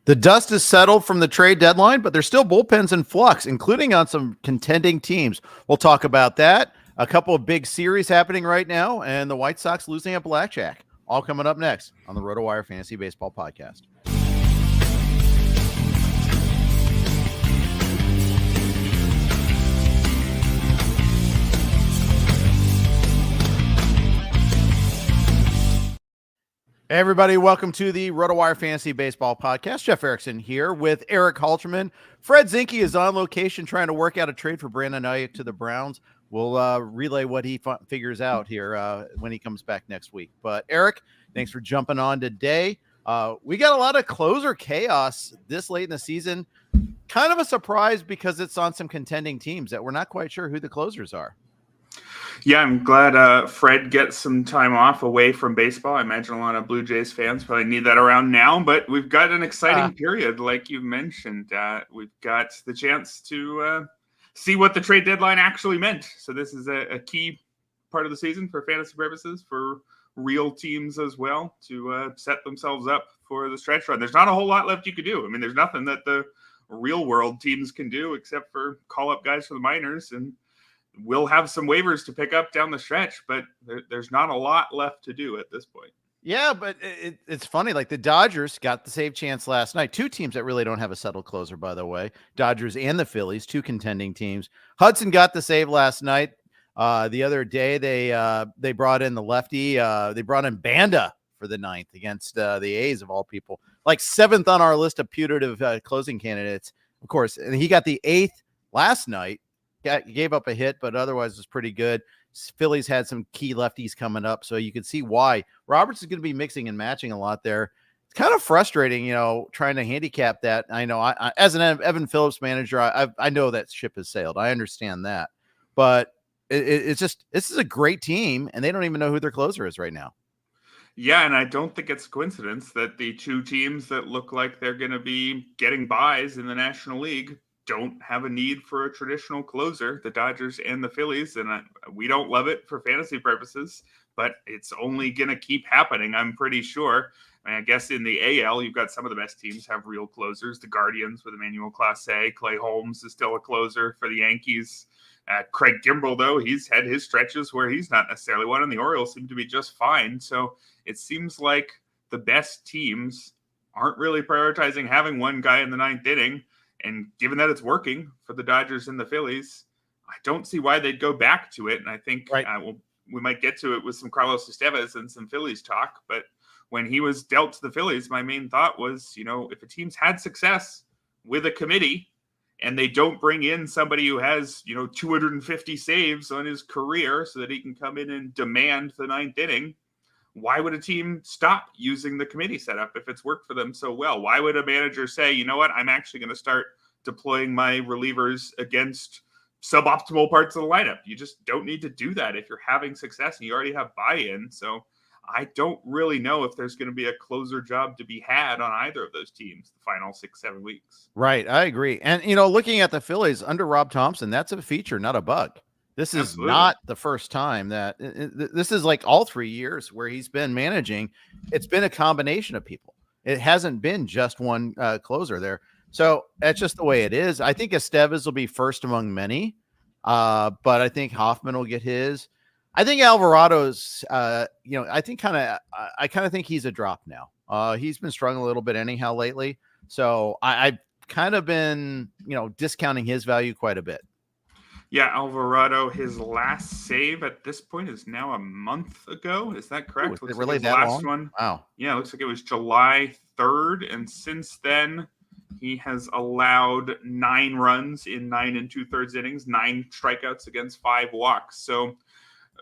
The dust is settled from the trade deadline, but there's still bullpens in flux, including on some contending teams. We'll talk about that. A couple of big series happening right now, and the White Sox losing at blackjack. All coming up next on the RotoWire Fantasy Baseball Podcast. Hey everybody, welcome to the RotoWire Fantasy Baseball Podcast. Jeff Erickson here with Erik Halterman. Fred Zinke is on location trying to work out a trade for Brandon Ayuk to the Browns. We'll relay what he figures out here when he comes back next week. But Erik, thanks for jumping on today. We got a lot of closer chaos this late in the season. Kind of a surprise because it's on some contending teams that we're not quite sure who the closers are. Yeah, I'm glad Fred gets some time off away from baseball. I imagine a lot of Blue Jays fans probably need that around now, but we've got an exciting period, like you mentioned. We've got the chance to see what the trade deadline actually meant. So this is a key part of the season for fantasy purposes, for real teams as well, to set themselves up for the stretch run. There's not a whole lot left you could do. I mean, there's nothing that the real world teams can do except for call up guys for the minors, and we'll have some waivers to pick up down the stretch, but there's not a lot left to do at this point. Yeah, but it's funny. Like the Dodgers got the save chance last night. Two teams that really don't have a settled closer, by the way. Dodgers and the Phillies, two contending teams. Hudson got the save last night. The other day, they brought in the lefty. They brought in Banda for the ninth against the A's, of all people. Like seventh on our list of putative closing candidates, of course. And he got the eighth last night. Gave up a hit, but otherwise was pretty good. Phillies had some key lefties coming up, so you can see why Roberts is going to be mixing and matching a lot there. It's kind of frustrating, trying to handicap that. I know I as an Evan Phillips manager, I know that ship has sailed. I understand that, but it's just, this is a great team, and they don't even know who their closer is right now. Yeah, and I don't think it's a coincidence that the two teams that look like they're going to be getting buys in the National League don't have a need for a traditional closer, the Dodgers and the Phillies. And we don't love it for fantasy purposes, but it's only going to keep happening, I'm pretty sure. I guess in the AL, you've got some of the best teams have real closers. The Guardians with Emmanuel Clase, Clay Holmes is still a closer for the Yankees. Craig Kimbrell, though, he's had his stretches where he's not necessarily one, and the Orioles seem to be just fine. So it seems like the best teams aren't really prioritizing having one guy in the ninth inning. And given that it's working for the Dodgers and the Phillies, I don't see why they'd go back to it. And I think we might get to it with some Carlos Estevez and some Phillies talk. But when he was dealt to the Phillies, my main thought was, if a team's had success with a committee and they don't bring in somebody who has, 250 saves on his career so that he can come in and demand the ninth inning, why would a team stop using the committee setup if it's worked for them so well? Why would a manager say, you know what, I'm actually going to start deploying my relievers against suboptimal parts of the lineup? You just don't need to do that if you're having success and you already have buy-in. So I don't really know if there's going to be a closer job to be had on either of those teams the final 6-7 weeks. Right. I agree. And, looking at the Phillies under Rob Thompson, that's a feature, not a bug. This is not the first time that this is like all 3 years where he's been managing. It's been a combination of people. It hasn't been just one closer there. So that's just the way it is. I think Estevez will be first among many, but I think Hoffman will get his. I think Alvarado's, I kind of think he's a drop now. He's been struggling a little bit anyhow lately. So I've kind of been, discounting his value quite a bit. Yeah, Alvarado, his last save at this point is now a month ago. Is that correct? Ooh, is it really that long? One. Wow. Yeah, it looks like it was July 3rd. And since then, he has allowed 9 runs in 9 2/3 innings, 9 strikeouts against 5 walks. So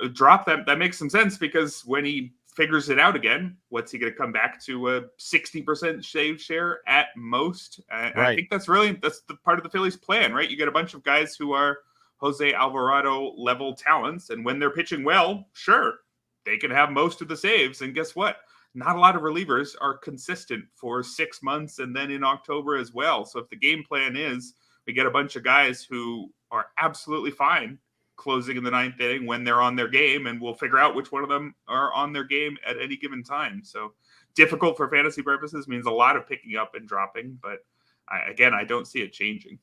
a drop that makes some sense, because when he figures it out again, what's he going to come back to? A 60% save share at most. Right. I think that's the part of the Phillies plan, right? You get a bunch of guys who are Jose Alvarado level talents, and when they're pitching well, sure, they can have most of the saves. And guess what? Not a lot of relievers are consistent for 6 months and then in October as well. So if the game plan is we get a bunch of guys who are absolutely fine closing in the ninth inning when they're on their game, and we'll figure out which one of them are on their game at any given time. So difficult for fantasy purposes, means a lot of picking up and dropping. But I don't see it changing.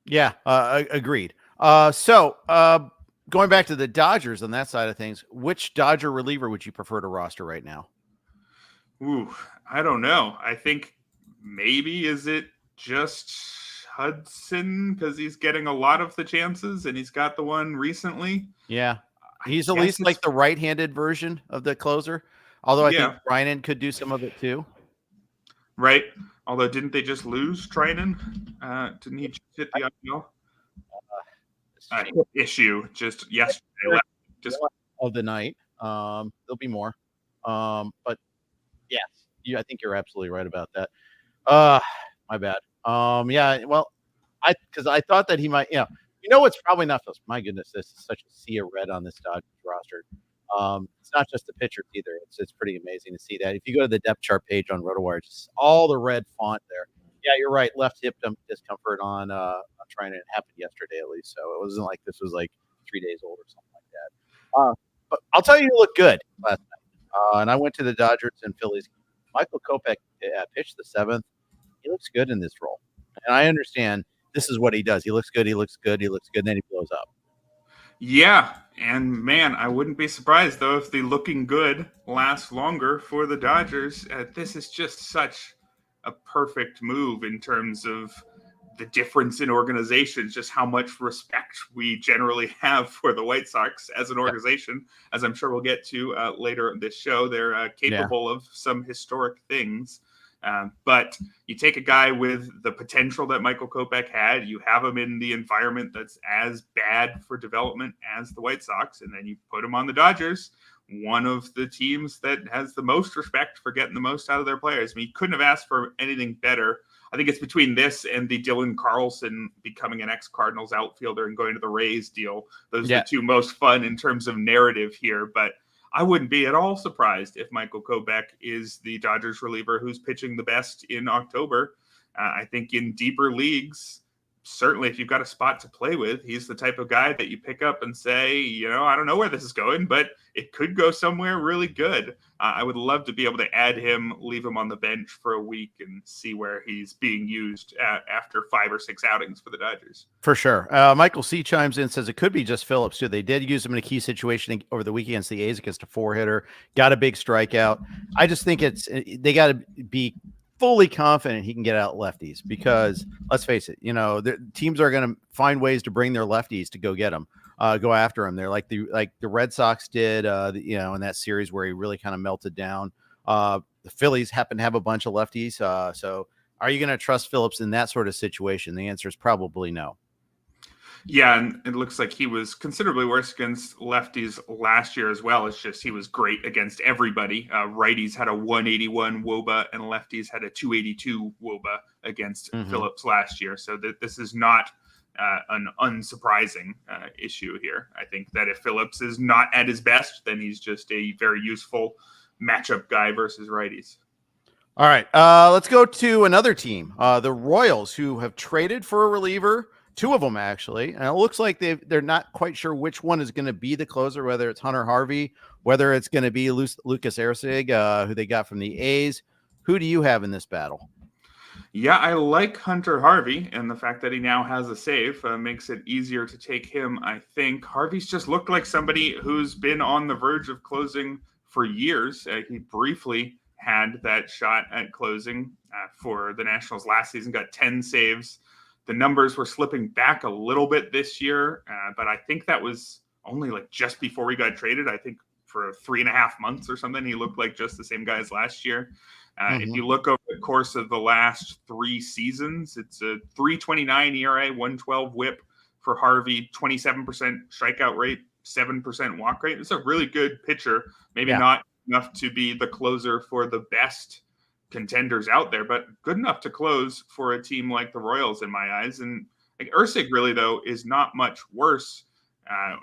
Yeah, agreed. So going back to the Dodgers on that side of things, which Dodger reliever would you prefer to roster right now? Ooh, I don't know. I think maybe is it just Hudson because he's getting a lot of the chances and he's got the one recently. Yeah, he's I at guess least like the right-handed version of the closer. Although I think Brian could do some of it too. Right. Although didn't they just lose Trinan? Didn't he just hit the IPL? Issue just yesterday. Just of the night. There'll be more. But yes, I think you're absolutely right about that. My bad. Yeah, well, because I thought that he might, what's probably not those. My goodness, this is such a sea of red on this Dodgers roster. It's not just the pitchers either. It's pretty amazing to see that. If you go to the depth chart page on RotoWire, just all the red font there. Yeah, you're right. Left hip discomfort on trying to happen yesterday at least. So it wasn't like this was like 3 days old or something like that. But I'll tell you, he looked good last night. And I went to the Dodgers and Phillies. Michael Kopech pitched the seventh. He looks good in this role. And I understand this is what he does. He looks good. And then he blows up. Yeah. And man, I wouldn't be surprised though if the looking good lasts longer for the Dodgers. This is just such a perfect move in terms of the difference in organizations, just how much respect we generally have for the White Sox as an organization. As I'm sure we'll get to later in this show, they're capable of some historic things. But you take a guy with the potential that Michael Kopech had, you have him in the environment that's as bad for development as the White Sox, and then you put him on the Dodgers, one of the teams that has the most respect for getting the most out of their players. I mean, you couldn't have asked for anything better. I think it's between this and the Dylan Carlson becoming an ex-Cardinals outfielder and going to the Rays deal. Those are the two most fun in terms of narrative here, but I wouldn't be at all surprised if Michael Kopech is the Dodgers reliever who's pitching the best in October. I think in deeper leagues, certainly if you've got a spot to play with, he's the type of guy that you pick up and say, I don't know where this is going, but it could go somewhere really good. I would love to be able to add him, leave him on the bench for a week and see where he's being used after 5 or 6 outings for the Dodgers. For sure. Michael C. chimes in, says it could be just Phillips too. They did use him in a key situation over the week against the A's against a 4-hitter, got a big strikeout. I just think they got to be fully confident he can get out lefties because let's face it, the teams are going to find ways to bring their lefties to go get them, go after them. They're like the Red Sox did, in that series where he really kind of melted down. The Phillies happen to have a bunch of lefties. So are you going to trust Phillips in that sort of situation? The answer is probably no. Yeah, and it looks like he was considerably worse against lefties last year as well. It's just he was great against everybody. Righties had a 181 WOBA and lefties had a 282 WOBA against Phillips last year. So this is not an unsurprising issue here. I think that if Phillips is not at his best, then he's just a very useful matchup guy versus righties. All right, let's go to another team, the Royals, who have traded for a reliever. 2 of them, actually. And it looks like they're not quite sure which one is going to be the closer, whether it's Hunter Harvey, whether it's going to be Lucas Erceg, who they got from the A's. Who do you have in this battle? Yeah, I like Hunter Harvey, and the fact that he now has a save makes it easier to take him, I think. Harvey's just looked like somebody who's been on the verge of closing for years. He briefly had that shot at closing for the Nationals last season, got 10 saves. The numbers were slipping back a little bit this year, but I think that was only like just before he got traded. I think for 3.5 months or something, he looked like just the same guy as last year. If you look over the course of the last 3 seasons, it's a 3.29 ERA, 112 WHIP for Harvey, 27% strikeout rate, 7% walk rate. It's a really good pitcher. Maybe not enough to be the closer for the best contenders out there, but good enough to close for a team like the Royals in my eyes. And like Erceg really though is not much worse,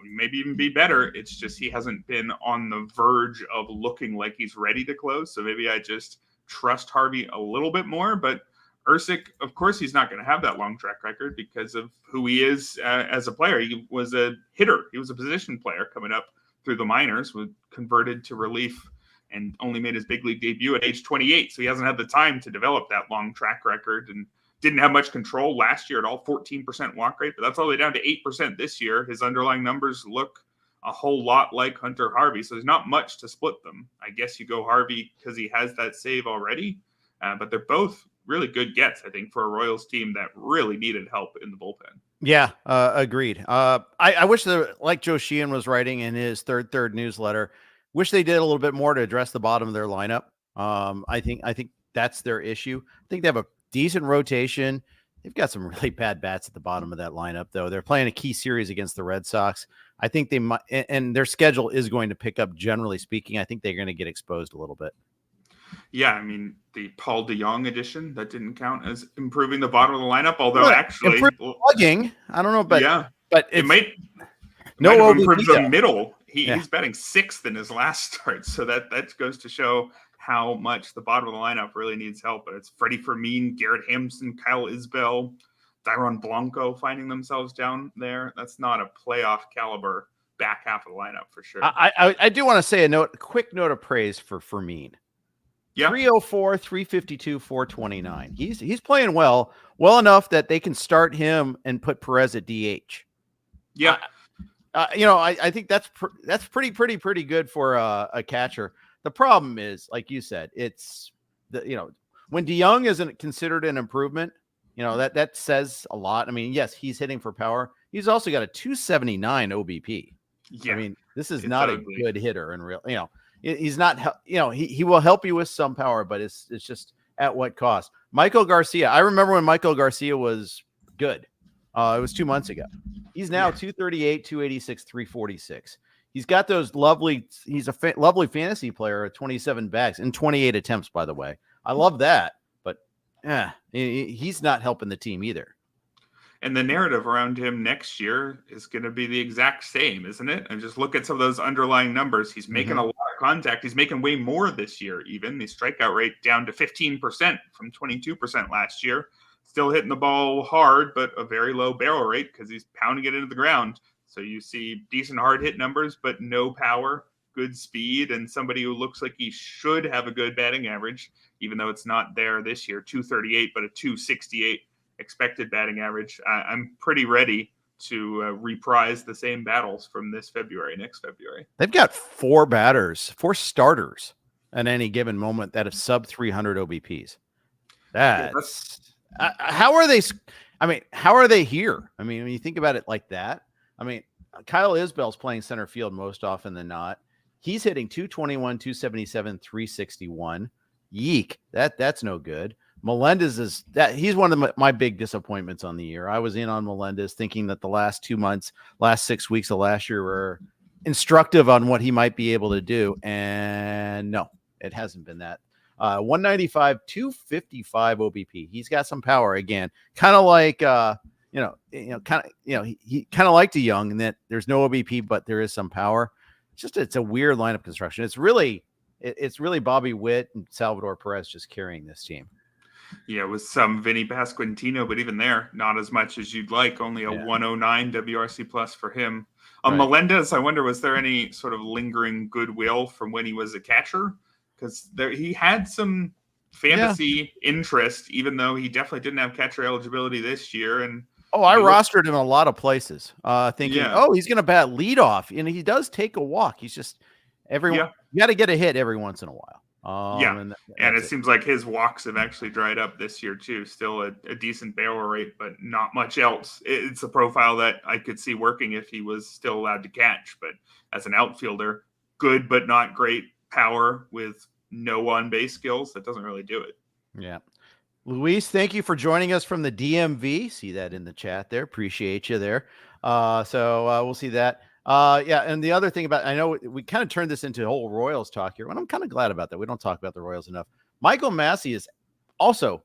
maybe even be better. It's just he hasn't been on the verge of looking like he's ready to close. So maybe I just trust Harvey a little bit more. But Erceg, of course, he's not going to have that long track record because of who he is as a player. He was a hitter. He was a position player coming up through the minors, was converted to relief and only made his big league debut at age 28. So he hasn't had the time to develop that long track record and didn't have much control last year at all, 14% walk rate, but that's all the way down to 8% this year. His underlying numbers look a whole lot like Hunter Harvey, so there's not much to split them. I guess you go Harvey because he has that save already, but they're both really good gets, I think, for a Royals team that really needed help in the bullpen. Yeah, agreed. I wish like Joe Sheehan was writing in his third newsletter, wish they did a little bit more to address the bottom of their lineup. I think that's their issue. I think they have a decent rotation. They've got some really bad bats at the bottom of that lineup, though. They're playing a key series against the Red Sox. I think they might, and their schedule is going to pick up, generally speaking. I think they're going to get exposed a little bit. Yeah, I mean, the Paul DeJong addition, that didn't count as improving the bottom of the lineup, although actually plugging, I don't know, but yeah, but it might improve the middle. He's batting 6th in his last start, so that goes to show how much the bottom of the lineup really needs help. But it's Freddie Fermin, Garrett Hampson, Kyle Isbell, Dairon Blanco finding themselves down there. That's not a playoff caliber back half of the lineup for sure. I do want to say a quick note of praise for Fermin. Yeah. 304, 352, 429. He's playing well enough that they can start him and put Perez at DH. Yeah. I think that's pretty good for a catcher. The problem is, like you said, it's when DeJong isn't considered an improvement, that says a lot. I mean, yes, he's hitting for power. He's also got a 279 OBP. Yeah. I mean, this is not ugly. A good hitter in real, he's not, he will help you with some power, but it's just at what cost? Michael Garcia. I remember when Michael Garcia was good. It was 2 months ago. He's now 238, 286, 346. He's got those he's a lovely fantasy player at 27 bags and 28 attempts, by the way. I love that, but he's not helping the team either. And the narrative around him next year is going to be the exact same, isn't it? And just look at some of those underlying numbers. He's making a lot of contact. He's making way more this year, even. The strikeout rate down to 15% from 22% last year. Still hitting the ball hard, but a very low barrel rate because he's pounding it into the ground. So you see decent hard hit numbers, but no power, good speed, and somebody who looks like he should have a good batting average, even though it's not there this year. 238, but a 268 expected batting average. I'm pretty ready to reprise the same battles from next February. They've got 4 starters at any given moment that have sub 300 OBPs. How are they? I mean, how are they here? I mean, when you think about it like that, I mean, Kyle Isbell's playing center field most often than not. He's hitting 221, 277, 361. Yeek. That's no good. Melendez he's one of my big disappointments on the year. I was in on Melendez thinking that the last 2 months, last 6 weeks of last year were instructive on what he might be able to do. And no, it hasn't been that. 195, 255 OBP. He's got some power again, kind of like, he kind of like DeJong in that there's no OBP, but there is some power. It's a weird lineup construction. It's really Bobby Witt and Salvador Perez just carrying this team. Yeah, with some Vinny Pasquantino, but even there, not as much as you'd like. Only a 109 WRC plus for him. Right. Melendez, I wonder, was there any sort of lingering goodwill from when he was a catcher? Because he had some fantasy interest, even though he definitely didn't have catcher eligibility this year. And I rostered him in a lot of places, thinking, he's going to bat leadoff, and he does take a walk. He's just you got to get a hit every once in a while. And it seems like his walks have actually dried up this year too. Still a decent barrel rate, but not much else. It's a profile that I could see working if he was still allowed to catch. But as an outfielder, good but not great power with no on-base skills, that doesn't really do it. Yeah. Luis, thank you for joining us from the DMV. See that in the chat there. Appreciate you there. So we'll see that. And the other thing I know we kind of turned this into a whole Royals talk here, and I'm kind of glad about that. We don't talk about the Royals enough. Michael Massey is also,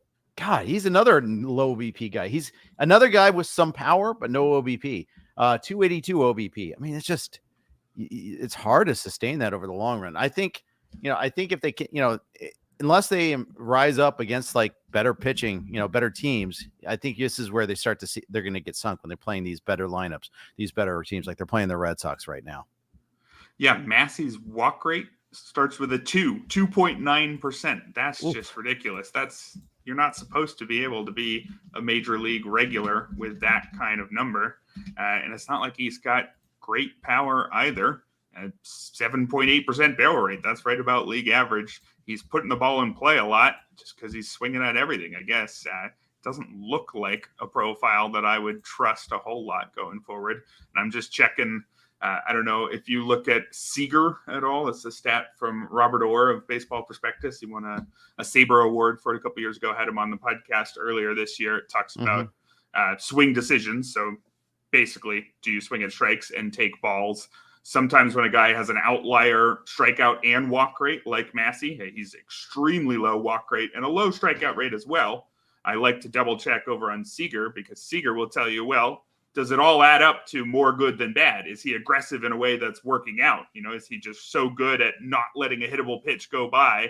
he's another low OBP guy. He's another guy with some power, but no OBP. 282 OBP. I mean, it's hard to sustain that over the long run. I think if they can, unless they rise up against like better pitching, better teams, I think this is where they start to see they're going to get sunk when they're playing these better lineups, these better teams, like they're playing the Red Sox right now. Yeah, Massey's walk rate starts with a 2.9%. That's Oof. just ridiculous. You're not supposed to be able to be a major league regular with that kind of number. And it's not like he's got great power either. 7.8% barrel rate. That's right about league average. He's putting the ball in play a lot just because he's swinging at everything, I guess. Doesn't look like a profile that I would trust a whole lot going forward. And I'm just checking. I don't know if you look at Seager at all. It's a stat from Robert Orr of Baseball Prospectus. He won a Saber Award for it a couple years ago. Had him on the podcast earlier this year. It talks about swing decisions. So basically, do you swing at strikes and take balls? Sometimes when a guy has an outlier strikeout and walk rate, like Massey, he's extremely low walk rate and a low strikeout rate as well. I like to double check over on Seager because Seager will tell you, well, does it all add up to more good than bad? Is he aggressive in a way that's working out? Is he just so good at not letting a hittable pitch go by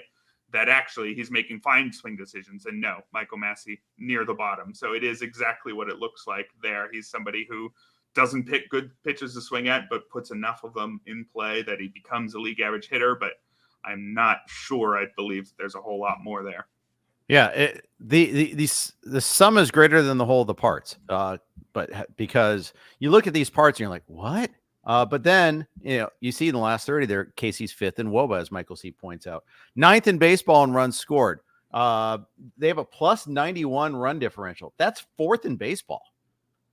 that actually he's making fine swing decisions? And no, Michael Massey near the bottom. So it is exactly what it looks like there. He's somebody who doesn't pick good pitches to swing at, but puts enough of them in play that he becomes a league average hitter. But I'm not sure I believe there's a whole lot more there. Yeah, the sum is greater than the whole of the parts. But because you look at these parts and you're like, what? But then, you see in the last 30 there, Casey's fifth in WOBA, as Michael C. points out. Ninth in baseball in runs scored. They have a plus 91 run differential. That's fourth in baseball.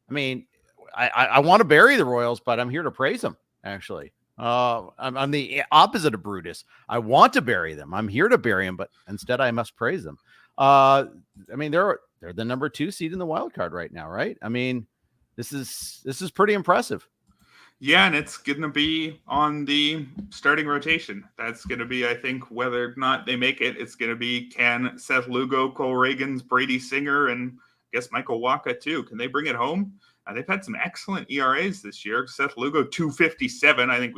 I mean, I want to bury the Royals, but I'm here to praise them, actually. I'm the opposite of Brutus. I want to bury them. I'm here to bury them, but instead I must praise them. I mean, they're the number 2 seed in the wild card right now, right? I mean, this is pretty impressive. Yeah, and it's going to be on the starting rotation. That's going to be, I think, whether or not they make it, it's going to be can Seth Lugo, Cole Reagans, Brady Singer, and I guess Michael Wacha too. Can they bring it home? They've had some excellent ERAs this year. Seth Lugo, 2.57. I think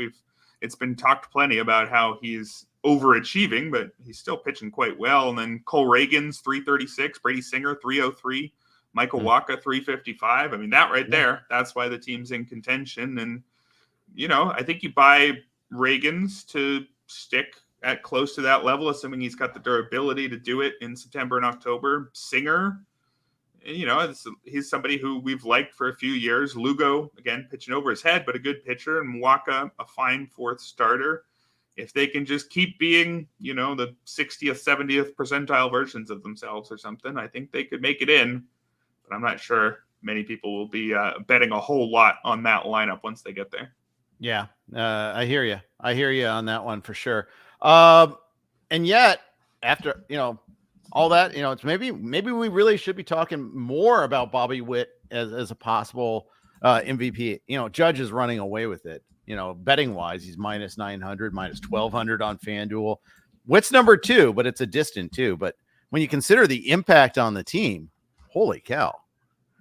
it's been talked plenty about how he's overachieving, but he's still pitching quite well. And then Cole Reagans, 3.36. Brady Singer, 3.03. Michael Wacha, 3.55. I mean, that right there, that's why the team's in contention. And, I think you buy Reagans to stick at close to that level, assuming he's got the durability to do it in September and October. Singer, he's somebody who we've liked for a few years. Lugo, again, pitching over his head, but a good pitcher. And Wacha, a fine fourth starter. If they can just keep being, the 60th, 70th percentile versions of themselves or something, I think they could make it in. But I'm not sure many people will be betting a whole lot on that lineup once they get there. Yeah, I hear you. I hear you on that one for sure. And yet, after, all that, it's maybe we really should be talking more about Bobby Witt as a possible MVP. Judge is running away with it. Betting wise, he's minus 900, minus 1200 on FanDuel. Witt's number 2, but it's a distant 2. But when you consider the impact on the team, holy cow.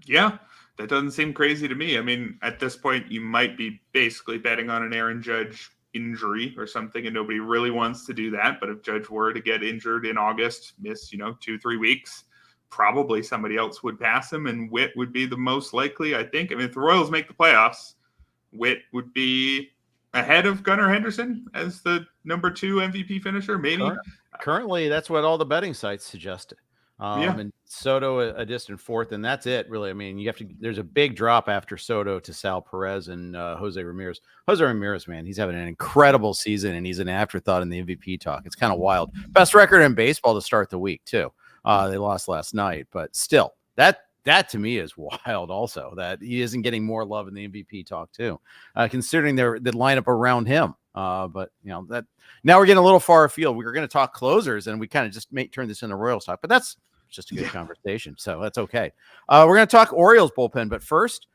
Yeah, that doesn't seem crazy to me. I mean, at this point, you might be basically betting on an Aaron Judge injury or something, and nobody really wants to do that. But if Judge were to get injured in August, miss 2-3 weeks, probably somebody else would pass him, and Witt would be the most likely, I think. I mean, if the Royals make the playoffs, Witt would be ahead of Gunnar Henderson as the number 2 MVP finisher, maybe. Currently, that's what all the betting sites suggested. And Soto a distant 4th, and that's it, really. I mean, there's a big drop after Soto to Sal Perez and Jose Ramirez. Jose Ramirez, man, he's having an incredible season, and he's an afterthought in the MVP talk. It's kind of wild. Best record in baseball to start the week, too. They lost last night, but still, that to me is wild also, that he isn't getting more love in the MVP talk, too, considering the lineup around him. But that now we're getting a little far afield. We were going to talk closers, and we kind of just turn this into Royals talk, but that's just a good conversation, so that's okay. We're going to talk Orioles bullpen, but first,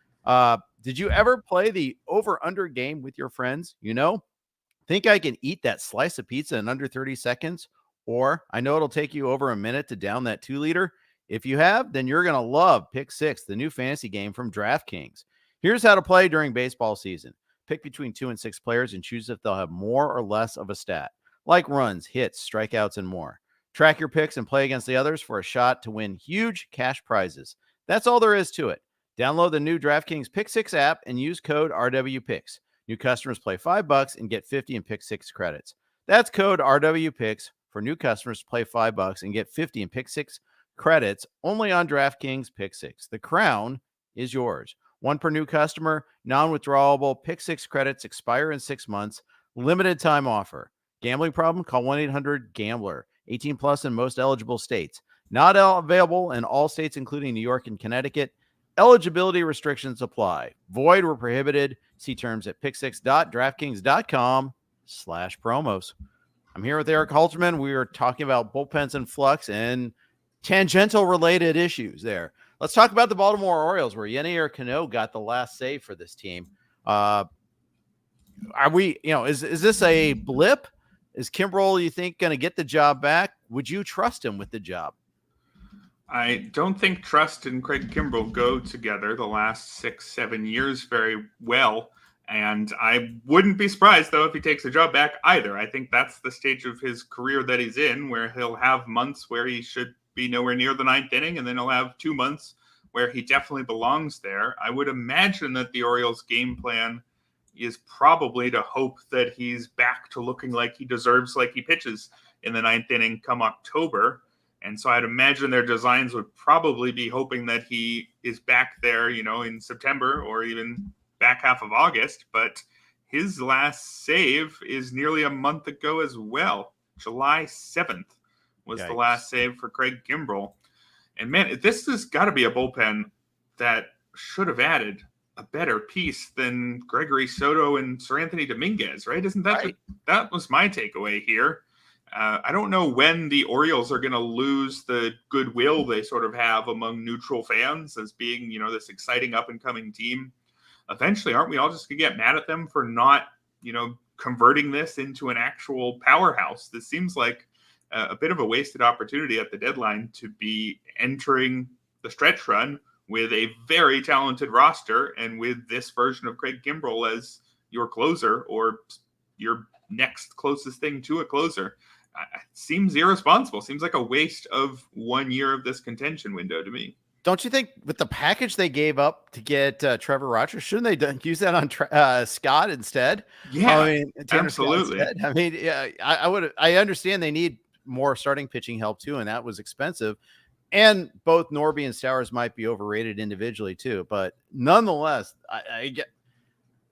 did you ever play the over/under game with your friends? Think I can eat that slice of pizza in under 30 seconds, or I know it'll take you over a minute to down that 2-liter. If you have, then you're going to love Pick 6, the new fantasy game from DraftKings. Here's how to play during baseball season. Pick between 2 and 6 players and choose if they'll have more or less of a stat, like runs, hits, strikeouts, and more. Track your picks and play against the others for a shot to win huge cash prizes. That's all there is to it. Download the new DraftKings Pick 6 app and use code RWPicks. New customers play $5 and get 50 in Pick 6 credits. That's code RWPicks for new customers to play $5 and get 50 in Pick 6 credits only on DraftKings Pick 6. The crown is yours. One per new customer, non-withdrawable Pick 6 credits expire in 6 months. Limited time offer. Gambling problem? Call 1-800-GAMBLER. 18 plus in most eligible states. Not available in all states, including New York and Connecticut. Eligibility restrictions apply. Void where prohibited. See terms at pick6.draftkings.com/promos. I'm here with Erik Halterman. We are talking about bullpens and Flux and tangential related issues there. Let's talk about the Baltimore Orioles, where Yennier Cano got the last save for this team. Are we, is this a blip? Is Kimbrel, you think, going to get the job back? Would you trust him with the job? I don't think trust and Craig Kimbrel go together the last 6-7 years very well. And I wouldn't be surprised, though, if he takes the job back either. I think that's the stage of his career that he's in, where he'll have months where he should be nowhere near the 9th inning, and then he'll have 2 months where he definitely belongs there. I would imagine that the Orioles' game plan is probably to hope that he's back to looking like he deserves, like he pitches in the 9th inning come October. And so I'd imagine their designs would probably be hoping that he is back there, in September or even back half of August. But his last save is nearly a month ago as well. July 7th was the last save for Craig Kimbrel. And man, this has got to be a bullpen that should have added a better piece than Gregory Soto and Seranthony Dominguez, right? Isn't that right? That was my takeaway here. I don't know when the Orioles are going to lose the goodwill they sort of have among neutral fans as being, this exciting up-and-coming team. Eventually, aren't we all just going to get mad at them for not, converting this into an actual powerhouse? This seems like a bit of a wasted opportunity at the deadline to be entering the stretch run with a very talented roster and with this version of Craig Kimbrel as your closer or your next closest thing to a closer. Seems irresponsible. Seems like a waste of 1 year of this contention window to me. Don't you think with the package they gave up to get Trevor Rogers, shouldn't they use that on Scott instead? Yeah, absolutely. I mean, yeah, I understand they need more starting pitching help too, and that was expensive. And both Norby and Stowers might be overrated individually too, but nonetheless,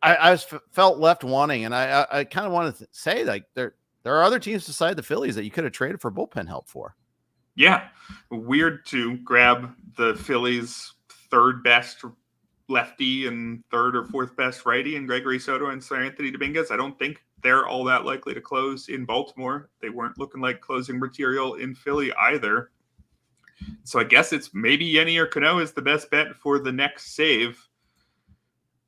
I felt left wanting, and I kind of wanted to say, like, there are other teams beside the Phillies that you could have traded for bullpen help for. Yeah, weird to grab the Phillies' third best lefty and third or fourth best righty in Gregory Soto and Seranthony Dominguez. I don't think they're all that likely to close in Baltimore. They weren't looking like closing material in Philly either. So I guess it's maybe Yennier Cano is the best bet for the next save.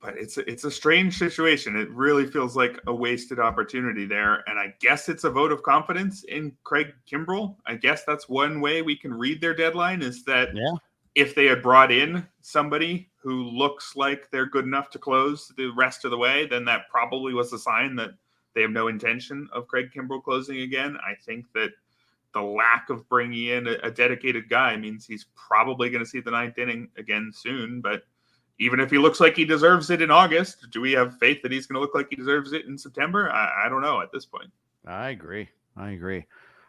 But it's a strange situation. It really feels like a wasted opportunity there. And I guess it's a vote of confidence in Craig Kimbrel. I guess that's one way we can read their deadline, is that if they had brought in somebody who looks like they're good enough to close the rest of the way, then that probably was a sign that they have no intention of Craig Kimbrel closing again. I think that the lack of bringing in a dedicated guy means he's probably going to see the 9th inning again soon. But even if he looks like he deserves it in August, do we have faith that he's going to look like he deserves it in September? I don't know at this point. I agree.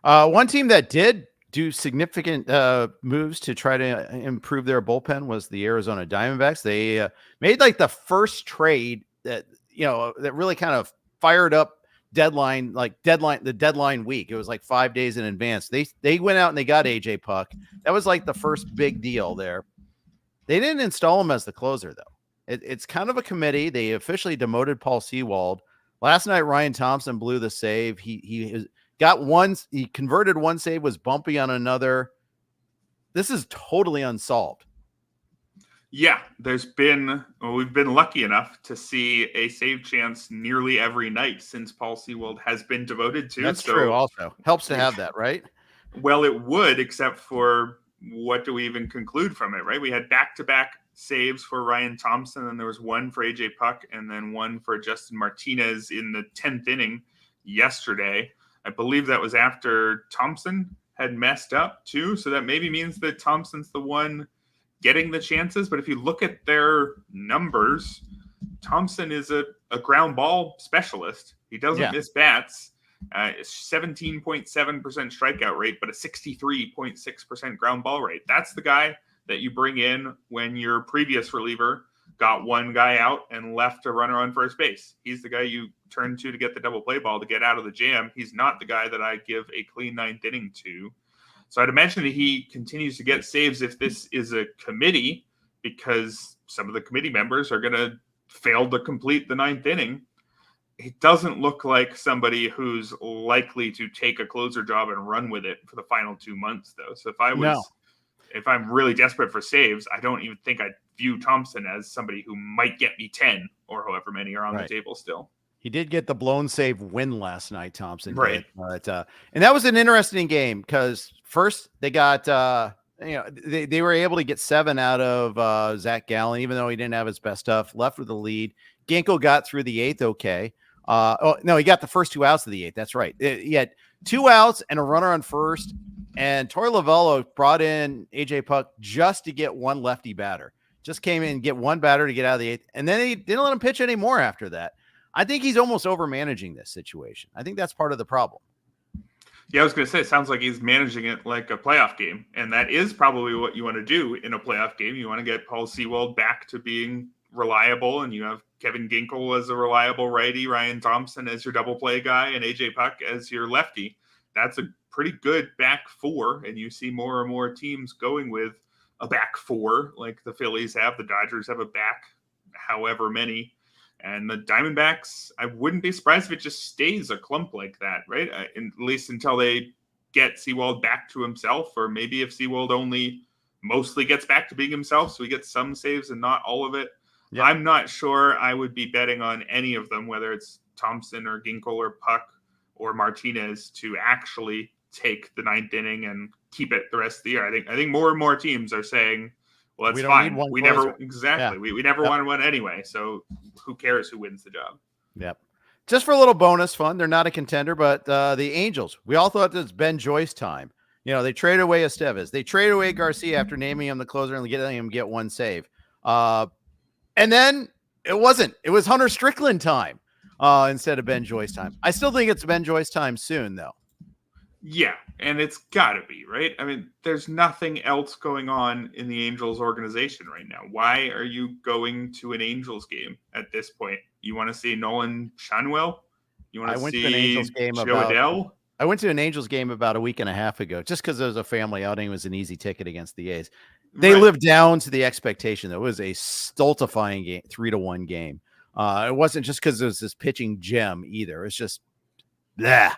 One team that did do significant moves to try to improve their bullpen was the Arizona Diamondbacks. They made like the first trade that really kind of fired up the deadline week. It was like 5 days in advance. They went out and they got AJ Puck. That was like the first big deal there. They didn't install him as the closer, though. It's kind of a committee. They officially demoted Paul Sewald. Last night, Ryan Thompson blew the save. He got one. He converted one save, was bumpy on another. This is totally unsolved. Yeah, we've been lucky enough to see a save chance nearly every night since Paul Sewald has been devoted to. That's true. Also helps to have that, right? Well, it would, except for what do we even conclude from it, right? We had back-to-back saves for Ryan Thompson, and there was one for AJ Puck, and then one for Justin Martinez in the 10th inning yesterday. I believe that was after Thompson had messed up too, so that maybe means that Thompson's the one getting the chances. But if you look at their numbers, Thompson is a ground ball specialist. He doesn't miss bats. 17.7% strikeout rate, but a 63.6% ground ball rate. That's the guy that you bring in when your previous reliever got one guy out and left a runner on first base. He's the guy you turn to get the double play ball to get out of the jam. He's not the guy that I give a clean ninth inning to. So I'd imagine that he continues to get saves if this is a committee, because some of the committee members are going to fail to complete the ninth inning. It doesn't look like somebody who's likely to take a closer job and run with it for the final 2 months, though. So if I'm really desperate for saves, I don't even think I'd view Thompson as somebody who might get me 10 or however many are on the table still. He did get the blown save win last night, Thompson. Right. But, and that was an interesting game because first they got, they were able to get 7 out of Zach Gallen, even though he didn't have his best stuff, left with the lead. Ginkel got through the 8th. Okay. He got the first 2 outs of the 8th. That's right. He had 2 outs and a runner on first. And Torey Lovullo brought in AJ Puck just to get one lefty batter. Just came in and get one batter to get out of the 8th. And then he didn't let him pitch anymore after that. I think he's almost over managing this situation. I think that's part of the problem. Yeah, I was going to say, it sounds like he's managing it like a playoff game. And that is probably what you want to do in a playoff game. You want to get Paul Sewald back to being reliable, and you have Kevin Ginkel as a reliable righty, Ryan Thompson as your double play guy, and AJ Puck as your lefty. That's a pretty good back 4, and you see more and more teams going with a back 4 like the Phillies have. The Dodgers have a back however many. And the Diamondbacks, I wouldn't be surprised if it just stays a clump like that, right? At least until they get Sewald back to himself, or maybe if Sewald only mostly gets back to being himself, so he gets some saves and not all of it. Yep. I'm not sure I would be betting on any of them, whether it's Thompson or Ginkel or Puck or Martinez, to actually take the 9th inning and keep it the rest of the year. I think more and more teams are saying, well, that's fine. We never wanted one anyway. So who cares who wins the job? Yep. Just for a little bonus fun. They're not a contender, but the Angels, we all thought this was Ben Joyce time. They traded away Estevez. They traded away Garcia after naming him the closer and getting him get one save. And then it wasn't. It was Hunter Strickland time instead of Ben Joyce time. I still think it's Ben Joyce time soon, though. Yeah, and it's got to be, right? I mean, there's nothing else going on in the Angels organization right now. Why are you going to an Angels game at this point? You want to see Nolan Schanuel? You want to see an Angels game Joe Adell? I went to an Angels game about a week and a half ago, just because it was a family outing. It was an easy ticket against the A's. They lived down to the expectation. It was a stultifying game, 3-1 game. It wasn't just because it was this pitching gem either. It's just, blah.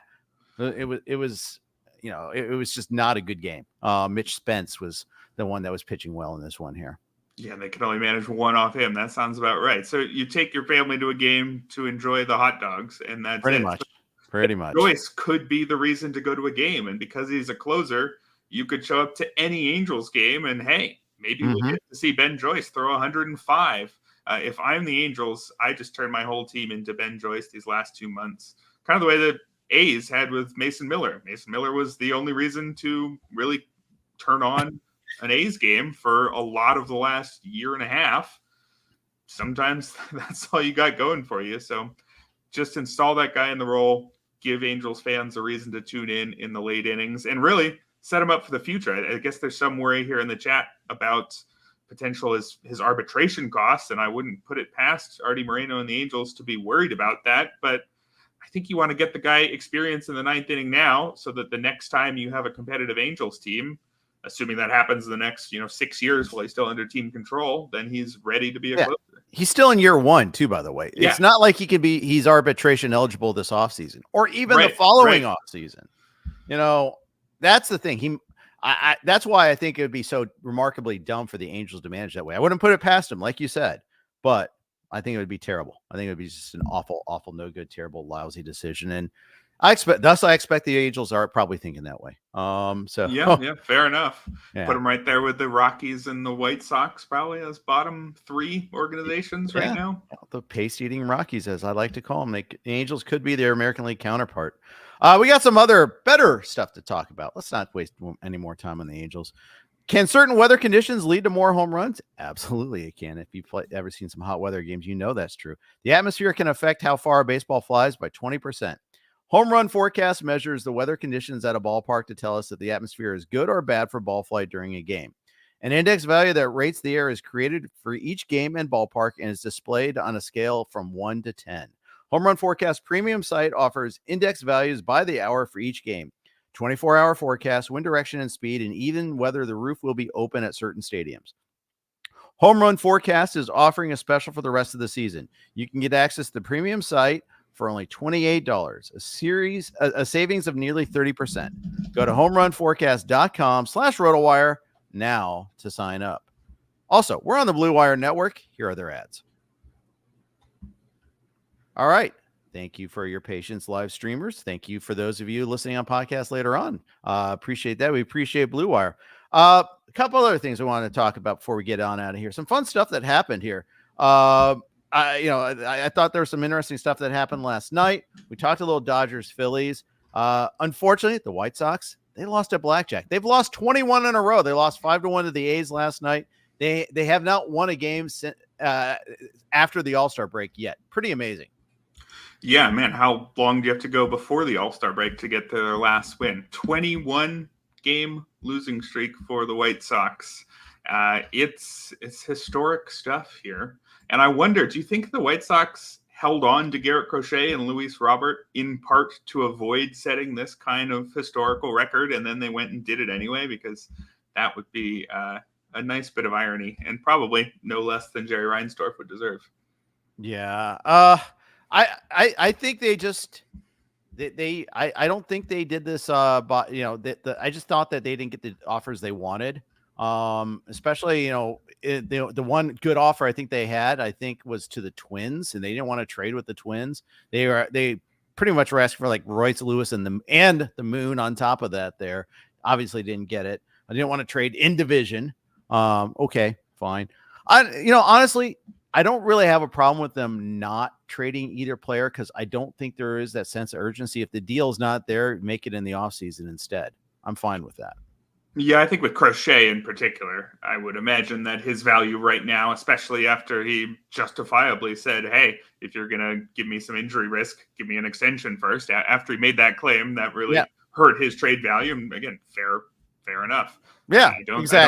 It was just not a good game. Mitch Spence was the one that was pitching well in this one here. Yeah, they could only manage one off him. That sounds about right. So you take your family to a game to enjoy the hot dogs, and that's pretty much. Joyce could be the reason to go to a game, and because he's a closer, you could show up to any Angels game, and hey, maybe we'll get to see Ben Joyce throw 105. If I'm the Angels, I just turn my whole team into Ben Joyce these last 2 months. Kind of the way that A's had with Mason Miller. Mason Miller was the only reason to really turn on an A's game for a lot of the last year and a half. Sometimes that's all you got going for you. So just install that guy in the role, give Angels fans a reason to tune in the late innings, and really set him up for the future. I guess there's some worry here in the chat about potential his arbitration costs, and I wouldn't put it past Artie Moreno and the Angels to be worried about that, but I think you want to get the guy experience in the 9th inning now, so that the next time you have a competitive Angels team, assuming that happens in the next 6 years while he's still under team control, then he's ready to be a closer. He's still in year 1 too, by the way. It's not like he's arbitration eligible this offseason or even the following offseason. That's the thing. That's why I think it would be so remarkably dumb for the Angels to manage that way. I wouldn't put it past him, like you said, but I think it would be terrible. I think it would be just an awful, no good, terrible, lousy decision. And I expect the Angels are probably thinking that way. Yeah, fair enough. Yeah. Put them right there with the Rockies and the White Sox, probably as bottom 3 organizations right now. The paste-eating Rockies, as I like to call them. The Angels could be their American League counterpart. We got some other better stuff to talk about. Let's not waste any more time on the Angels. Can certain weather conditions lead to more home runs? Absolutely, it can. If you've ever seen some hot weather games, that's true. The atmosphere can affect how far a baseball flies by 20%. Home Run Forecast measures the weather conditions at a ballpark to tell us if the atmosphere is good or bad for ball flight during a game. An index value that rates the air is created for each game and ballpark and is displayed on a scale from 1 to 10. Home Run Forecast premium site offers index values by the hour for each game, 24-hour forecast, wind direction and speed, and even whether the roof will be open at certain stadiums. Home Run Forecast is offering a special for the rest of the season. You can get access to the premium site for only $28, a savings of nearly 30%. Go to homerunforecast.com/RotoWire now to sign up. Also, we're on the Blue Wire Network. Here are their ads. All right. Thank you for your patience, live streamers. Thank you for those of you listening on podcast later on. Appreciate that. We appreciate Blue Wire. A couple other things I wanted to talk about before we get on out of here. Some fun stuff that happened here. I thought there was some interesting stuff that happened last night. We talked a little Dodgers, Phillies. Unfortunately, the White Sox, they lost at blackjack. They've lost 21 in a row. They lost 5-1 to the A's last night. They have not won a game after the All-Star break yet. Pretty amazing. Yeah, man. How long do you have to go before the All-Star break to get their last win? 21 game losing streak for the White Sox. It's historic stuff here. And I wonder, do you think the White Sox held on to Garrett Crochet and Luis Robert in part to avoid setting this kind of historical record, and then they went and did it anyway? Because that would be a nice bit of irony, and probably no less than Jerry Reinsdorf would deserve. Yeah. I think they just I don't think they did this but I just thought that they didn't get the offers they wanted. Especially the one good offer I think they had was to the Twins, and they didn't want to trade with the Twins. They pretty much were asking for like Royce Lewis and the Moon on top of that. There obviously didn't get it. I didn't want to trade in division. Okay, fine. Honestly, I don't really have a problem with them not trading either player, because I don't think there is that sense of urgency. If the deal's not there, make it in the offseason instead. I'm fine with that. Yeah, I think with Crochet in particular, I would imagine that his value right now, especially after he justifiably said, hey, if you're going to give me some injury risk, give me an extension first. After he made that claim, that really hurt his trade value. And again, fair enough. Yeah, exactly. I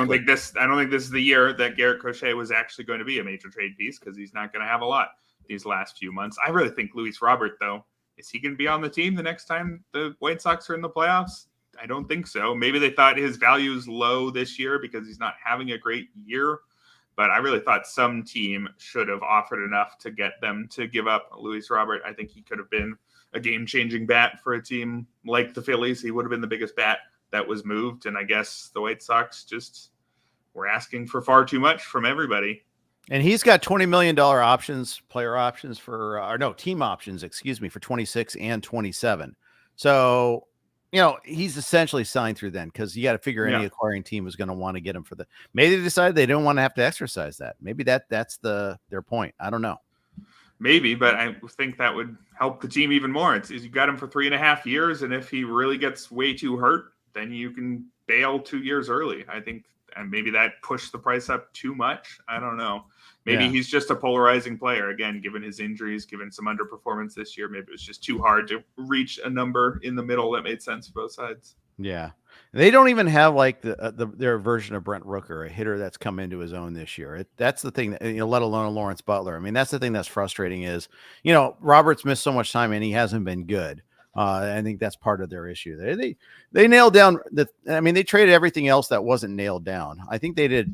don't think this is the year that Garrett Crochet was actually going to be a major trade piece, because he's not going to have a lot these last few months. I really think Luis Robert, though, is he going to be on the team the next time the White Sox are in the playoffs? I don't think so. Maybe they thought his value is low this year because he's not having a great year. But I really thought some team should have offered enough to get them to give up Luis Robert. I think he could have been a game-changing bat for a team like the Phillies. He would have been the biggest bat that was moved. And I guess the White Sox just were asking for far too much from everybody. And he's got $20 million player options team options, for 26 and 27. So, he's essentially signed through then, because you got to figure any acquiring team is going to want to get him for maybe they decided they don't want to have to exercise that. Maybe that's their point. I don't know. Maybe, but I think that would help the team even more. You got him for 3.5 years. And if he really gets way too hurt, then you can bail 2 years early. I think, and maybe that pushed the price up too much. I don't know. Maybe he's just a polarizing player. Again, given his injuries, given some underperformance this year, maybe it was just too hard to reach a number in the middle that made sense for both sides. Yeah. They don't even have like their version of Brent Rooker, a hitter that's come into his own this year. That's the thing that, let alone a Lawrence Butler. I mean, that's the thing that's frustrating is, Robert's missed so much time and he hasn't been good. I think that's part of their issue. They nailed down they traded everything else that wasn't nailed down. I think they did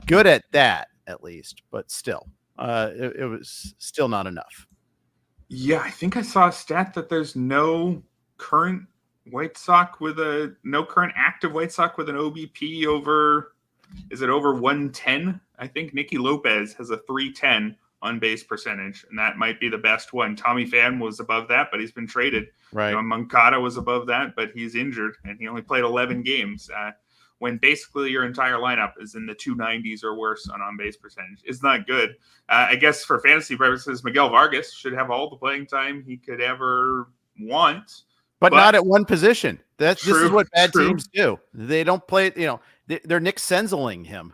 good at that at least, but still, it was still not enough. Yeah, I think I saw a stat that there's no current active White Sox with an OBP over 110. I think Nicky Lopez has a 310 on base percentage, and that might be the best one. Tommy Pham was above that, but he's been traded. Right. Moncada was above that, but he's injured, and he only played 11 games. When basically your entire lineup is in the 290s or worse on base percentage. It's not good. I guess for fantasy purposes, Miguel Vargas should have all the playing time he could ever want. But not at one position. This is what bad teams do. They don't play, they're Nick Senzeling him.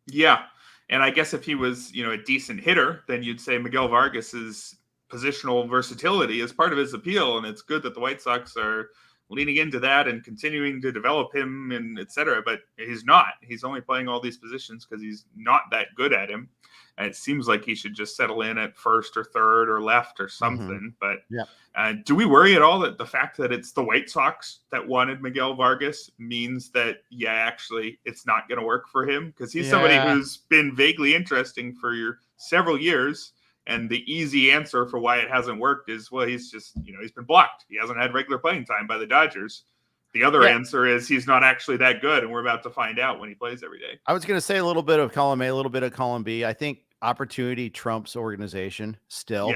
Yeah. And I guess if he was, a decent hitter, then you'd say Miguel Vargas is positional versatility is part of his appeal, and it's good that the White Sox are leaning into that and continuing to develop him and et cetera. But he's not. He's only playing all these positions because he's not that good at him. And it seems like he should just settle in at first or third or left or something. But do we worry at all that the fact that it's the White Sox that wanted Miguel Vargas means that, actually it's not going to work for him? Because he's somebody who's been vaguely interesting for several years. And the easy answer for why it hasn't worked is, well, he's just, he's been blocked. He hasn't had regular playing time by the Dodgers. The other answer is he's not actually that good, and we're about to find out when he plays every day. I was going to say a little bit of column A, a little bit of column B. I think opportunity trumps organization still.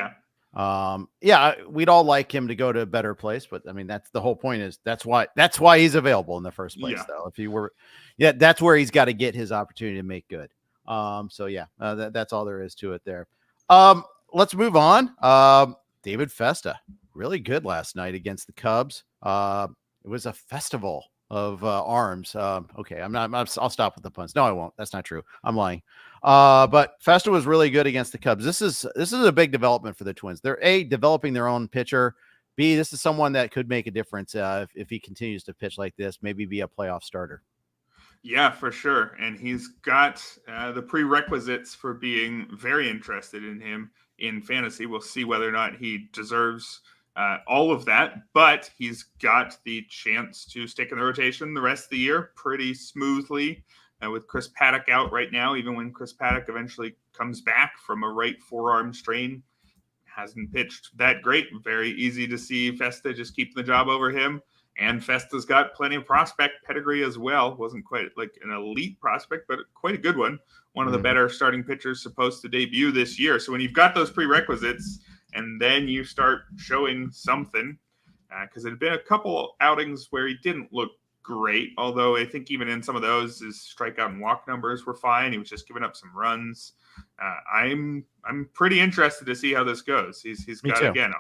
We'd all like him to go to a better place, but I mean, that's the whole point is that's why he's available in the first place, though. If he were, that's where he's got to get his opportunity to make good. That's all there is to it there. Let's move on. David Festa, really good last night against the Cubs. It was a festival of arms. Okay, I'll stop with the puns. No, I won't. That's not true. I'm lying. But Festa was really good against the Cubs. This is a big development for the Twins. They're developing their own pitcher. B, this is someone that could make a difference if he continues to pitch like this, maybe be a playoff starter. Yeah, for sure. And he's got the prerequisites for being very interested in him in fantasy. We'll see whether or not he deserves all of that, but he's got the chance to stick in the rotation the rest of the year pretty smoothly with Chris Paddock out right now. Even when Chris Paddock eventually comes back from a right forearm strain, hasn't pitched that great. Very easy to see Festa just keeping the job over him. And Festa's got plenty of prospect pedigree as well. Wasn't quite like an elite prospect, but quite a good one. One of the better starting pitchers supposed to debut this year. So when you've got those prerequisites and then you start showing something, because it had been a couple outings where he didn't look great, although I think even in some of those, his strikeout and walk numbers were fine. He was just giving up some runs. I'm pretty interested to see how this goes. He's got, again,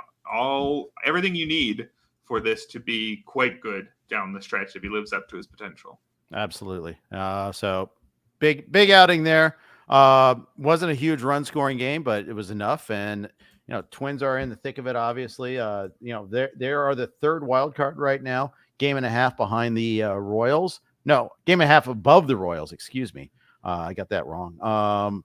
everything you need for this to be quite good down the stretch if he lives up to his potential. Absolutely. So big outing there. Wasn't a huge run scoring game, but it was enough. And, Twins are in the thick of it, obviously. They are the third wild card right now, game and a half behind the Royals. No, game and a half above the Royals. Excuse me. I got that wrong.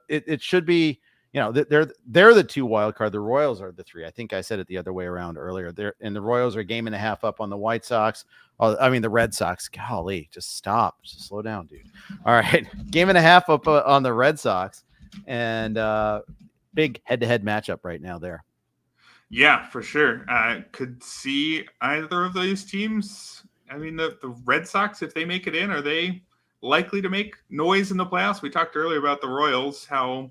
It should be, they're the two wild card. The Royals are the three. I think I said it the other way around earlier. And the Royals are a game and a half up on the White Sox. The Red Sox. Golly, just stop. Just slow down, dude. All right, game and a half up on the Red Sox, and big head-to-head matchup right now there. Yeah, for sure. Could see either of those teams. I mean, the Red Sox, if they make it in, are they likely to make noise in the playoffs? We talked earlier about the Royals, how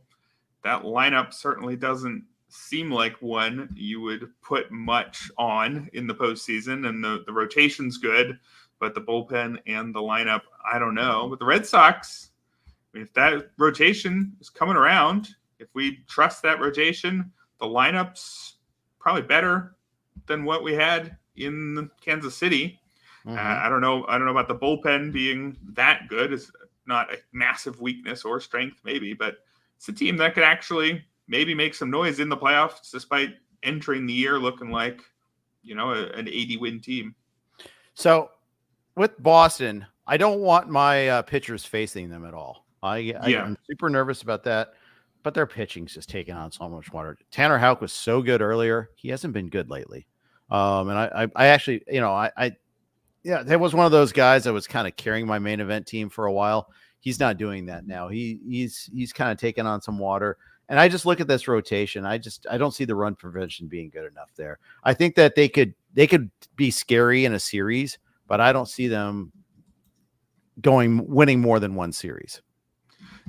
that lineup certainly doesn't seem like one you would put much on in the postseason, and the rotation's good, but the bullpen and the lineup, I don't know. But the Red Sox, if that rotation is coming around, if we trust that rotation, the lineup's probably better than what we had in Kansas City. I don't know about the bullpen being that good. It's not a massive weakness or strength, maybe, but it's a team that could actually maybe make some noise in the playoffs, despite entering the year looking like, an 80-win team. So with Boston, I don't want my pitchers facing them at all. I'm super nervous about that, but their pitching's just taking on so much water. Tanner Houck was so good earlier. He hasn't been good lately. And I actually, that was one of those guys that was kind of carrying my main event team for a while. He's not doing that now. He's kind of taking on some water. And I just look at this rotation. I don't see the run prevention being good enough there. I think that they could be scary in a series, but I don't see them winning more than one series.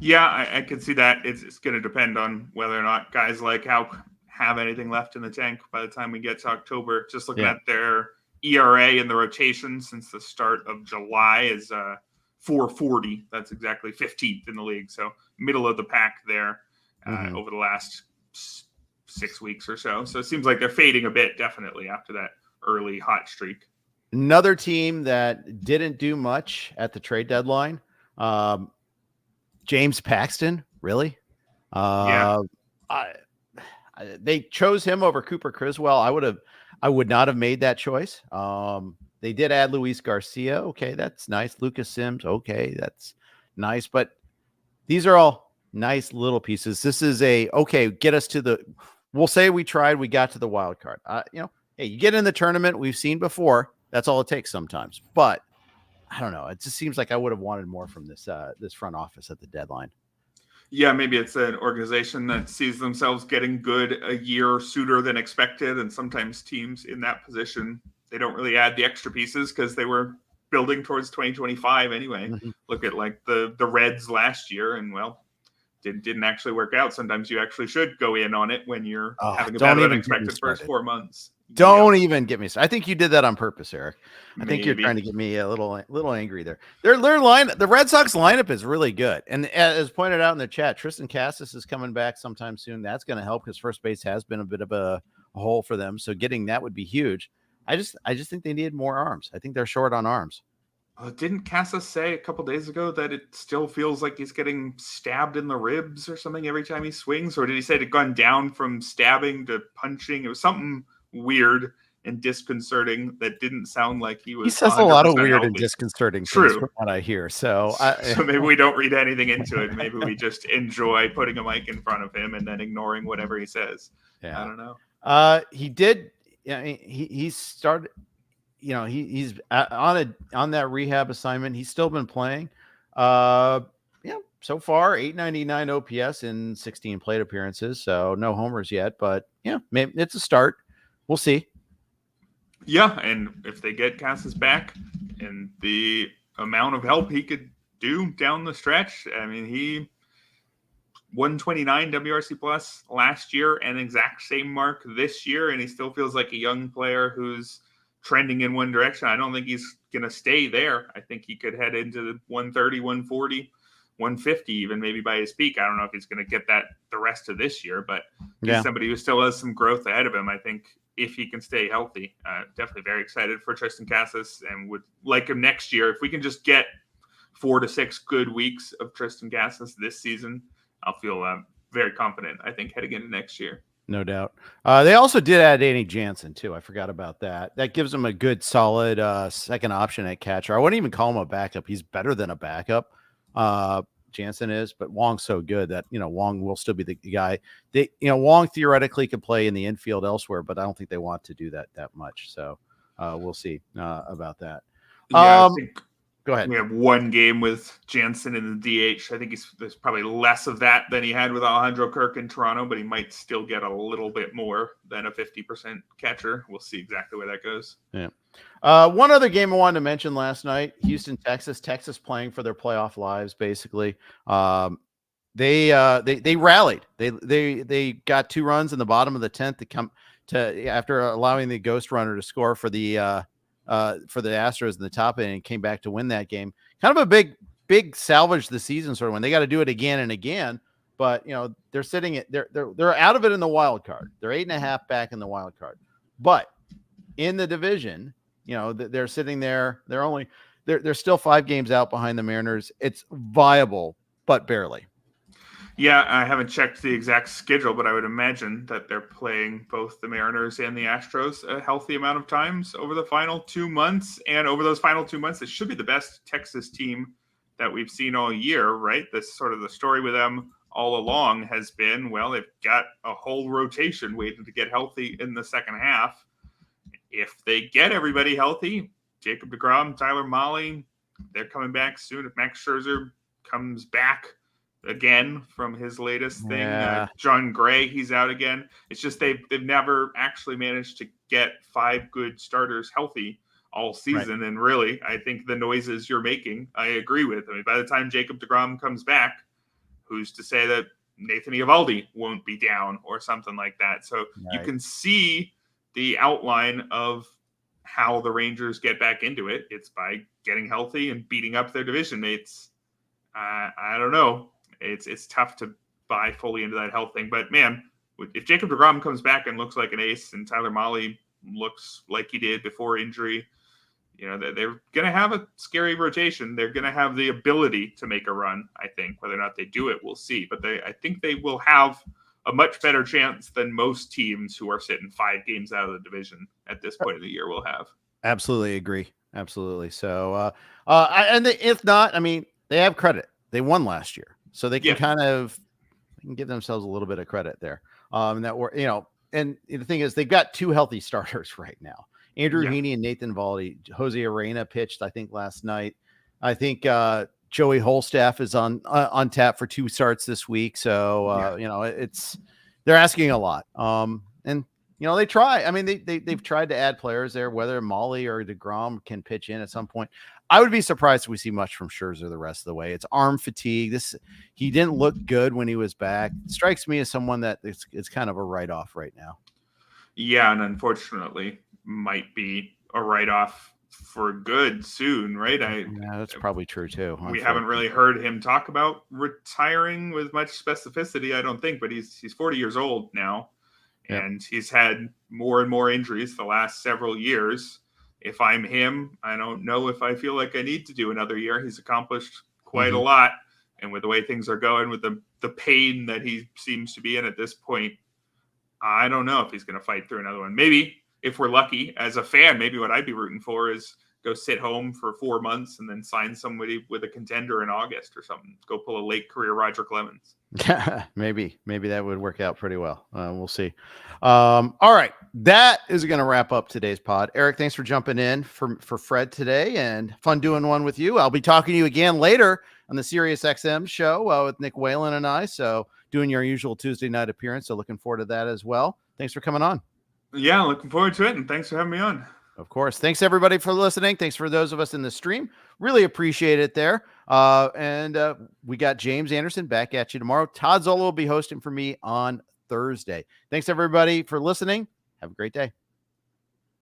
Yeah, I can see that. It's going to depend on whether or not guys like Houck have anything left in the tank by the time we get to October. Just looking at their ERA in the rotation since the start of July is 4.40. That's exactly 15th in the league. So middle of the pack there over the last 6 weeks or so. So it seems like they're fading a bit, definitely, after that early hot streak. Another team that didn't do much at the trade deadline, James Paxton, really? They chose him over Cooper Criswell. I would not have made that choice. They did add Luis Garcia. Okay, that's nice. Lucas Sims. Okay, that's nice. But these are all nice little pieces. This is get us to the. We'll say we tried. We got to the wild card. Hey, you get in the tournament. We've seen before. That's all it takes sometimes. But I don't know. It just seems like I would have wanted more from this front office at the deadline. Yeah, maybe it's an organization that sees themselves getting good a year sooner than expected. And sometimes teams in that position, they don't really add the extra pieces because they were building towards 2025 anyway. Mm-hmm. Look at like the Reds last year, and didn't actually work out. Sometimes you actually should go in on it when you're having a better than expected first 4 months. Don't even get me started. I think you did that on purpose, Eric. I think you're trying to get me a little angry there. Their line, the Red Sox lineup is really good. And as pointed out in the chat, Tristan Casas is coming back sometime soon. That's going to help because first base has been a bit of a hole for them. So getting that would be huge. I just think they needed more arms. I think they're short on arms. Didn't Casas say a couple days ago that it still feels like he's getting stabbed in the ribs or something every time he swings? Or did he say it had gone down from stabbing to punching? It was something weird and disconcerting that didn't sound like he was. He says a lot of weird and disconcerting things from what I hear. So maybe we don't read anything into it. Maybe we just enjoy putting a mic in front of him and then ignoring whatever he says. Yeah. I don't know. He did. Yeah, he started. He's on that rehab assignment. He's still been playing. So far 899 OPS in 16 plate appearances. So no homers yet, but maybe it's a start. We'll see. Yeah, and if they get Casas back and the amount of help he could do down the stretch, I mean, he 129 WRC plus last year and exact same mark this year, and he still feels like a young player who's trending in one direction. I don't think he's going to stay there. I think he could head into the 130, 140, 150 even maybe by his peak. I don't know if he's going to get that the rest of this year, but he's somebody who still has some growth ahead of him. I think if he can stay healthy, definitely very excited for Tristan Casas and would like him next year. If we can just get 4 to 6 good weeks of Tristan Casas this season, I'll feel very confident, I think, heading into next year. No doubt. They also did add Danny Jansen, too. I forgot about that. That gives him a good, solid second option at catcher. I wouldn't even call him a backup. He's better than a backup. Jansen is, but Wong's so good that, Wong will still be the guy. Wong theoretically could play in the infield elsewhere, but I don't think they want to do that much. So we'll see about that. Yeah, I think go ahead. We have one game with Jansen in the DH. I think there's probably less of that than he had with Alejandro Kirk in Toronto, but he might still get a little bit more than a 50% catcher. We'll see exactly where that goes. Yeah. One other game I wanted to mention last night, Houston, Texas playing for their playoff lives, basically. They rallied. They got 2 runs in the bottom of the 10th after allowing the ghost runner to score for the Astros in the top inning and came back to win that game. Kind of a big salvage the season sort of when they got to do it again and again, but they're sitting at they're out of it in the wild card. They're 8.5 back in the wild card, but in the division, they're sitting there. They're still 5 games out behind the Mariners. It's viable, but barely. Yeah, I haven't checked the exact schedule, but I would imagine that they're playing both the Mariners and the Astros a healthy amount of times over the final 2 months. And over those final 2 months, it should be the best Texas team that we've seen all year, right? This sort of the story with them all along has been, well, they've got a whole rotation waiting to get healthy in the second half. If they get everybody healthy, Jacob deGrom, Tyler Mahle, they're coming back soon. If Max Scherzer comes back again from his latest thing, John Gray, he's out again. It's just they've never actually managed to get 5 good starters healthy all season. Right. And really, I think the noises you're making, I agree with. I mean, by the time Jacob deGrom comes back, who's to say that Nathan Eovaldi won't be down or something like that? So you can see the outline of how the Rangers get back into it. It's by getting healthy and beating up their division mates. I don't know. It's tough to buy fully into that health thing. But, man, if Jacob deGrom comes back and looks like an ace and Tyler Mahle looks like he did before injury, they're going to have a scary rotation. They're going to have the ability to make a run, I think. Whether or not they do it, we'll see. But I think they will have a much better chance than most teams who are sitting 5 games out of the division at this point of the year will have. Absolutely agree. Absolutely. So, if not, I mean, they have credit. They won last year, so they can can give themselves a little bit of credit there. And the thing is, they've got 2 healthy starters right now. Andrew Heaney and Nathan Valdi. Jose Arena pitched, I think, last night. I think Joey Holstaff is on tap for 2 starts this week. So, they're asking a lot. And they try. I mean, they've tried to add players there, whether Molly or DeGrom can pitch in at some point. I would be surprised if we see much from Scherzer the rest of the way. It's arm fatigue. He didn't look good when he was back. It strikes me as someone that it's kind of a write-off right now. Yeah, and unfortunately might be a write-off for good soon, right? Yeah, that's probably true too. We haven't really heard him talk about retiring with much specificity, I don't think, but he's 40 years old now. And he's had more and more injuries the last several years. If I'm him, I don't know if I feel like I need to do another year. He's accomplished quite a lot. And with the way things are going, with the pain that he seems to be in at this point, I don't know if he's going to fight through another one. Maybe if we're lucky as a fan, maybe what I'd be rooting for is go sit home for 4 months and then sign somebody with a contender in August or something. Go pull a late career Roger Clemens. Maybe that would work out pretty well. We'll see. All right. That is going to wrap up today's pod. Eric, thanks for jumping in for Fred today, and fun doing one with you. I'll be talking to you again later on the Sirius XM show with Nick Whalen and I. So doing your usual Tuesday night appearance. So looking forward to that as well. Thanks for coming on. Yeah, looking forward to it. And thanks for having me on. Of course. Thanks everybody for listening. Thanks for those of us in the stream. Really appreciate it there. And we got James Anderson back at you tomorrow. Todd Zola will be hosting for me on Thursday. Thanks everybody for listening. Have a great day.